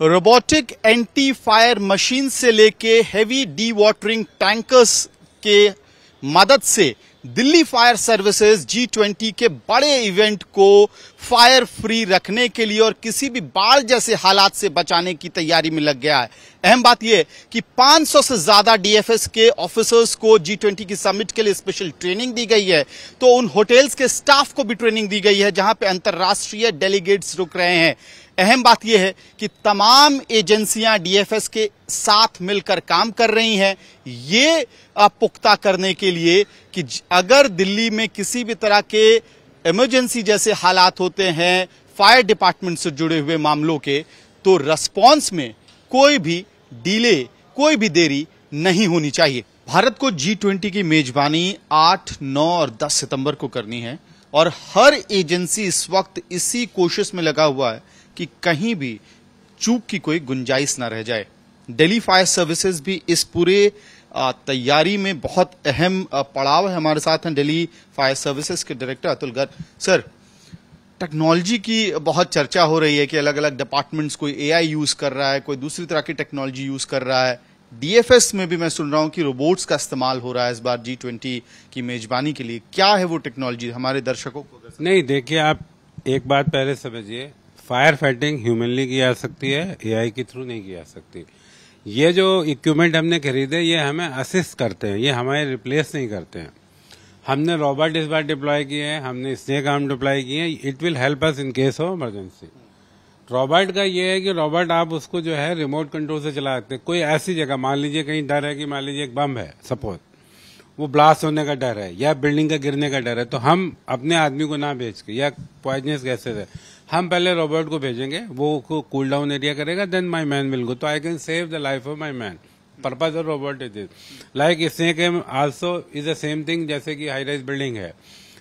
Robotic anti fire machine से लेके heavy D watering tankers के मदद से दिल्ली फायर सर्विसेज G20 के बड़े इवेंट को फायर फ्री रखने के लिए और किसी भी बाढ़ जैसे हालात से बचाने की तैयारी में लग गया है। अहम बात यह कि 500 से ज्यादा DFS के ऑफिसर्स को G20 की समिट के लिए स्पेशल ट्रेनिंग दी गई है, तो उन होटल्स के स्टाफ को भी ट्रेनिंग दी गई है जहां पे अंतर्राष्ट्रीय डेलीगेट्स रुक रहे हैं। अहम बात यह है कि तमाम एजेंसियां DFS के साथ मिलकर काम कर रही हैं ये पुख्ता करने के लिए कि अगर दिल्ली में किसी भी तरह के इमरजेंसी जैसे हालात होते हैं फायर डिपार्टमेंट से जुड़े हुए मामलों के, तो रिस्पांस में कोई भी डिले, कोई भी देरी नहीं होनी चाहिए। भारत को G20 की मेजबानी 8, 9 और 10 सितंबर को करनी है और हर एजेंसी इस वक्त इसी कोशिश में लगा हुआ है कि कहीं भी चूक की कोई गुंजाइश ना रह जाए। दिल्ली फायर सर्विसेज भी इस पूरे तैयारी में बहुत अहम पड़ाव है। हमारे साथ हैं दिल्ली फायर सर्विसेज के director Atul Garg. Sir, technology की बहुत चर्चा हो रही है कि अलग अलग डिपार्टमेंट्स, कोई AI यूज कर रहा है, कोई दूसरी तरह की टेक्नोलॉजी यूज कर रहा है। DFS में भी मैं सुन रहा हूं कि रोबोट्स का इस्तेमाल हो रहा है इस बार G20 की मेजबानी के लिए। क्या है वो टेक्नोलॉजी हमारे दर्शकों को? नहीं, देखिए, आप एक बात पहले समझिए, फायर फाइटिंग ह्यूमनली की जा सकती है, AI के थ्रू नहीं की जा सकती। ये जो इक्विपमेंट हमने खरीदे ये हमें असिस्ट करते हैं, ये हमारे रिप्लेस नहीं करते हैं। हमने रोबोट इस बार डिप्लॉय किए हैं, हमने स्नेक आर्म डिप्लॉय किए हैं। It will help us in case of emergency. Robot का ये है कि रोबोट आप उसको जो है रिमोट कंट्रोल से चला सकते हैं। कोई ऐसी जगह, मान लीजिए कहीं डर है कि मान लीजिए एक बम है, सपोज वो ब्लास्ट होने का डर है या बिल्डिंग का गिरने का डर है, तो हम अपने आदमी को ना भेज के, या पॉइजनस गैसेज है, हम पहले रोबोट को भेजेंगे, वो कूल डाउन एरिया करेगा, then my man will go, तो I can save the life of my man. Purpose of robot is this. Like snake also is the same thing. जैसे कि हाई राइज बिल्डिंग है,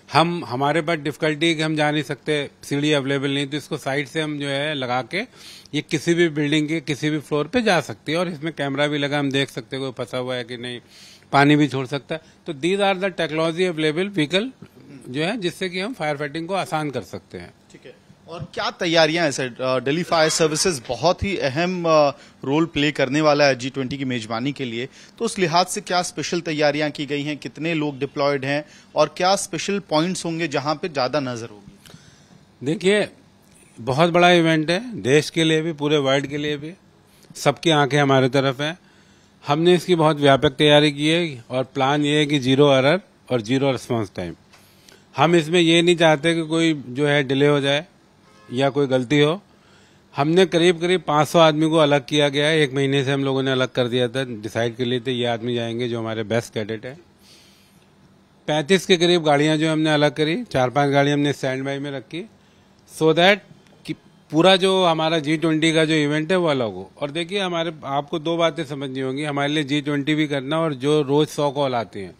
हमारे पास difficulty कि हम जा नहीं सकते, सीढ़ी अवेलेबल नहीं, तो इसको साइड से हम जो है लगा के ये किसी भी बिल्डिंग के किसी भी फ्लोर पे जा सकती है और इसमें कैमरा भी लगा, हम देख सकते हैं कोई फंसा हुआ है कि नहीं, पानी भी छोड़ सकता है। तो these are the technology available vehicle जो है जिससे कि हम फायर फाइटिंग को आसान कर सकते हैं। ठीक है, और क्या तैयारियां हैं सर? दिल्ली फायर सर्विसेज बहुत ही अहम रोल प्ले करने वाला है G20 की मेजबानी के लिए, तो उस लिहाज से क्या स्पेशल तैयारियां की गई हैं? कितने लोग डिप्लॉयड हैं और क्या स्पेशल पॉइंट्स होंगे जहां पे ज्यादा नजर होगी? देखिए, बहुत बड़ा इवेंट है, देश के लिए भी, पूरे वर्ल्ड के लिए भी, सबकी आंखें हमारे तरफ हैं। हमने इसकी बहुत व्यापक तैयारी की है और प्लान ये है कि 0 एरर और 0 रिस्पांस टाइम। हम इसमें ये नहीं चाहते कि कोई जो है डिले हो जाए या कोई गलती हो। हमने करीब 500 आदमी को अलग किया गया है। 1 महीने से हम लोगों ने अलग कर दिया था, डिसाइड कर लिए थे ये आदमी जाएंगे जो हमारे बेस्ट कैडेट है। 35 के करीब गाड़ियां जो हमने अलग करी, 4-5 गाड़ी हमने स्टैंड बाई में रखी, सो दैट कि पूरा जो हमारा G20 का जो इवेंट है वो अलग हो। और देखिए, हमारे आपको 2 बातें समझनी होंगी, हमारे लिए G20 भी करना और जो रोज 100 कॉल आती हैं,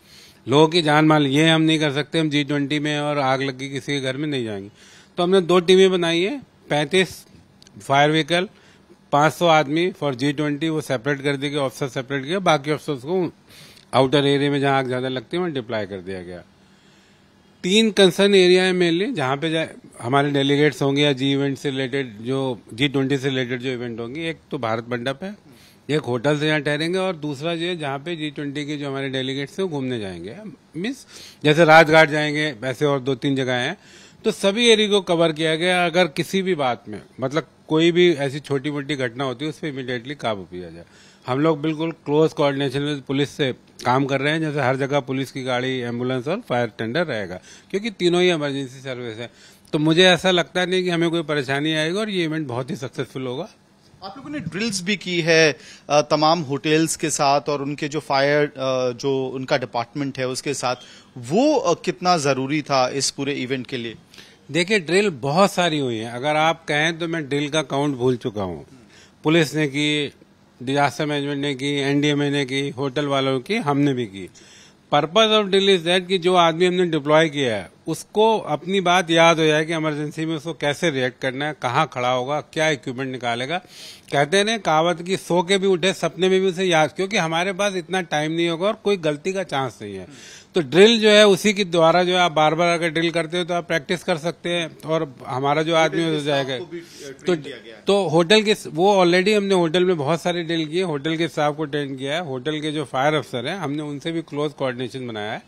लोगों की जान माल, ये हम नहीं कर सकते। हम G20 में और आग लगी किसी के घर में नहीं जाएंगे, तो हमने 2 टीमें बनाई है, 35 फायर व्हीकल, 500 आदमी फॉर G20, वो सेपरेट कर दिए गए, ऑफिसर सेपरेट किया, बाकी ऑफिसर्स को आउटर एरिया में जहां आग ज्यादा लगती है वहां डिप्लॉय कर दिया गया। 3 कंसर्न एरिया है मेनली जहां पे हमारे डेलीगेट्स होंगे या G20 से रिलेटेड, जो G20 से रिलेटेड जो इवेंट होंगे। एक तो भारत मंडप है, एक होटल से यहाँ ठहरेंगे, और दूसरा जो है जहाँ पे G20 के जो हमारे डेलीगेट्स हैं वो घूमने जाएंगे। मीन्स जैसे राजघाट जाएंगे, वैसे और 2-3 जगह हैं, तो सभी एरिया को कवर किया गया। अगर किसी भी बात में, मतलब कोई भी ऐसी छोटी मोटी घटना होती है, उस पर इमीडिएटली काबू किया जाए। हम लोग बिल्कुल क्लोज कोऑर्डिनेशन में पुलिस से काम कर रहे हैं, जैसे हर जगह पुलिस की गाड़ी, एम्बुलेंस और फायर टेंडर रहेगा, क्योंकि तीनों ही इमरजेंसी सर्विस है। तो मुझे ऐसा लगता नहीं कि हमें कोई परेशानी आएगी और ये इवेंट बहुत ही सक्सेसफुल होगा। आप लोगों ने ड्रिल्स भी की है तमाम होटल्स के साथ और उनके जो फायर जो उनका डिपार्टमेंट है उसके साथ, वो कितना जरूरी था इस पूरे इवेंट के लिए? देखिए, ड्रिल बहुत सारी हुई है। अगर आप कहें तो मैं ड्रिल का काउंट भूल चुका हूँ। पुलिस ने की, डिजास्टर मैनेजमेंट ने की, NDMA ने की, होटल वालों की, हमने भी की। Purpose of drill is that कि जो आदमी हमने डिप्लॉय किया है उसको अपनी बात याद हो जाए कि इमरजेंसी में उसको कैसे रिएक्ट करना है, कहाँ खड़ा होगा, क्या इक्विपमेंट निकालेगा। कहते हैं ना कहावत की, सो के भी उठे सपने में भी उसे याद, क्योंकि हमारे पास इतना टाइम नहीं होगा और कोई गलती का चांस नहीं है। तो ड्रिल जो है उसी के द्वारा जो है आप बार बार अगर ड्रिल करते हो तो आप प्रैक्टिस कर सकते हैं और हमारा जो आदमी हो जाएगा। तो होटल के वो ऑलरेडी हमने होटल में बहुत सारे ड्रिल किए, होटल के स्टाफ को ट्रेन किया है, होटल के जो फायर अफसर हैं हमने उनसे भी क्लोज कोऑर्डिनेशन बनाया है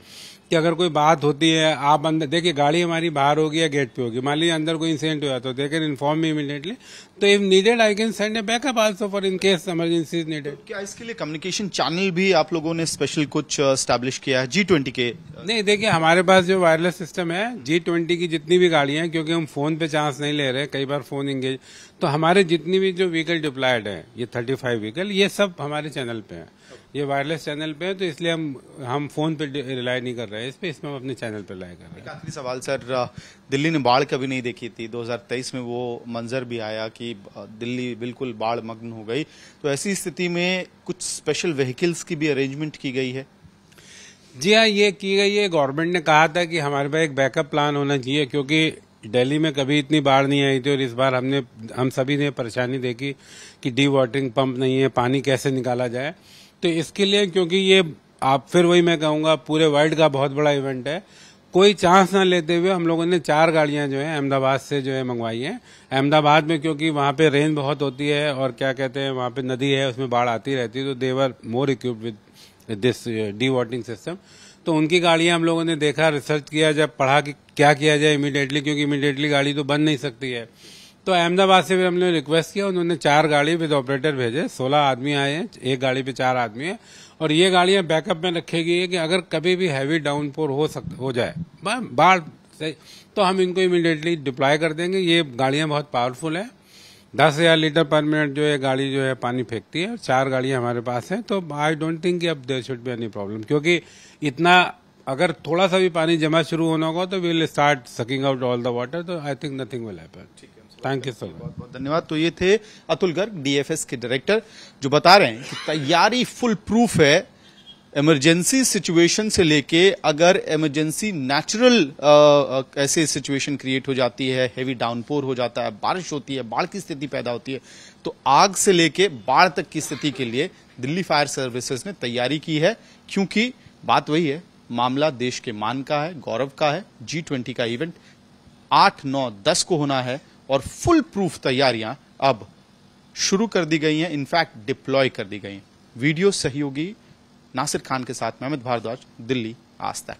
कि अगर कोई बात होती है, आप अंदर देखिए गाड़ी हमारी बाहर होगी या गेट पे होगी, मान लीजिए अंदर कोई इंसिडेंट हो जाता है तो they can inform me immediately, तो if needed I can send a backup also for in case emergency is needed. क्या इसके लिए कम्युनिकेशन चैनल भी आप लोगों ने स्पेशल कुछ स्टैब्लिश किया है G20 के? नहीं, देखिए हमारे पास जो वायरलेस सिस्टम है G20 की जितनी भी गाड़ियां हैं, क्योंकि हम फोन पे चांस नहीं ले रहे, कई बार फोन इंगेज, तो हमारे जितनी भी जो व्हीकल डिप्लॉयड है, ये 35 व्हीकल, ये सब हमारे चैनल पे है, ये वायरलेस चैनल पे है, तो इसलिए हम फोन पे रिलाई नहीं कर रहे हैं इस पे, इसमें हम अपने चैनल पे रिलाई कर रहे हैं। आखिरी सवाल सर, दिल्ली ने बाढ़ कभी नहीं देखी थी, 2023 में वो मंजर भी आया कि दिल्ली बिल्कुल बाढ़ मग्न हो गई, तो ऐसी स्थिति में कुछ स्पेशल व्हीकल्स की भी अरेंजमेंट की गई है? जी हाँ, ये की गई है। गवर्नमेंट ने कहा था कि हमारे पास एक बैकअप प्लान होना चाहिए, क्योंकि दिल्ली में कभी इतनी बाढ़ नहीं आई थी और इस बार हम सभी ने परेशानी देखी कि डी वाटरिंग पंप नहीं है, पानी कैसे निकाला जाए। तो इसके लिए, क्योंकि ये आप फिर वही मैं कहूंगा पूरे वर्ल्ड का बहुत बड़ा इवेंट है, कोई चांस ना लेते हुए हम लोगों ने 4 गाड़ियां जो है अहमदाबाद से जो है मंगवाई हैं। अहमदाबाद में क्योंकि वहां पे रेन बहुत होती है और क्या कहते हैं वहां पे नदी है, उसमें बाढ़ आती रहती है, तो they are more equipped with this the watering system. तो उनकी गाड़ियां हम लोगों ने देखा, रिसर्च किया, जब पढ़ा कि क्या किया जाए इमीडिएटली, क्योंकि इमीडिएटली गाड़ी तो बन नहीं सकती है। तो अहमदाबाद से भी हमने रिक्वेस्ट किया, उन्होंने 4 गाड़ी विद ऑपरेटर भेजे, 16 आदमी आए हैं, एक गाड़ी पे 4 आदमी है, और ये गाड़ियां बैकअप में रखेगी है कि अगर कभी भी हैवी डाउनपोर हो जाए बाढ़ से, तो हम इनको इमीडिएटली डिप्लॉय कर देंगे। ये गाड़ियां बहुत पावरफुल है, 10,000 लीटर पर मिनट जो है गाड़ी जो है पानी फेंकती है, 4 गाड़ियां हमारे पास हैं। तो आई डोंट थिंक कि अब there should be any problem, क्योंकि इतना अगर थोड़ा सा भी पानी जमा शुरू होना होगा तो will start sucking out all the water, तो I think nothing will happen. Thank you so much, बहुत बहुत धन्यवाद। तो ये थे अतुल गर्ग, DFS के डायरेक्टर, जो बता रहे हैं कि तैयारी फुल प्रूफ है। इमरजेंसी सिचुएशन से लेके अगर इमरजेंसी नेचुरल ऐसे सिचुएशन क्रिएट हो जाती है, हेवी डाउनपोर हो जाता है, बारिश होती है, बाढ़ की स्थिति पैदा होती है, तो आग से लेके बाढ़ तक की स्थिति के लिए दिल्ली फायर सर्विसेज ने तैयारी की है। क्योंकि बात वही है, मामला देश के मान का है, गौरव का है। G20 का इवेंट 8, 9, 10 को होना है और फुल प्रूफ तैयारियां अब शुरू कर दी गई हैं, इनफैक्ट डिप्लॉय कर दी गई हैं। वीडियो सहयोगी नासिर खान के साथ मैं अमित भारद्वाज, दिल्ली आज तक।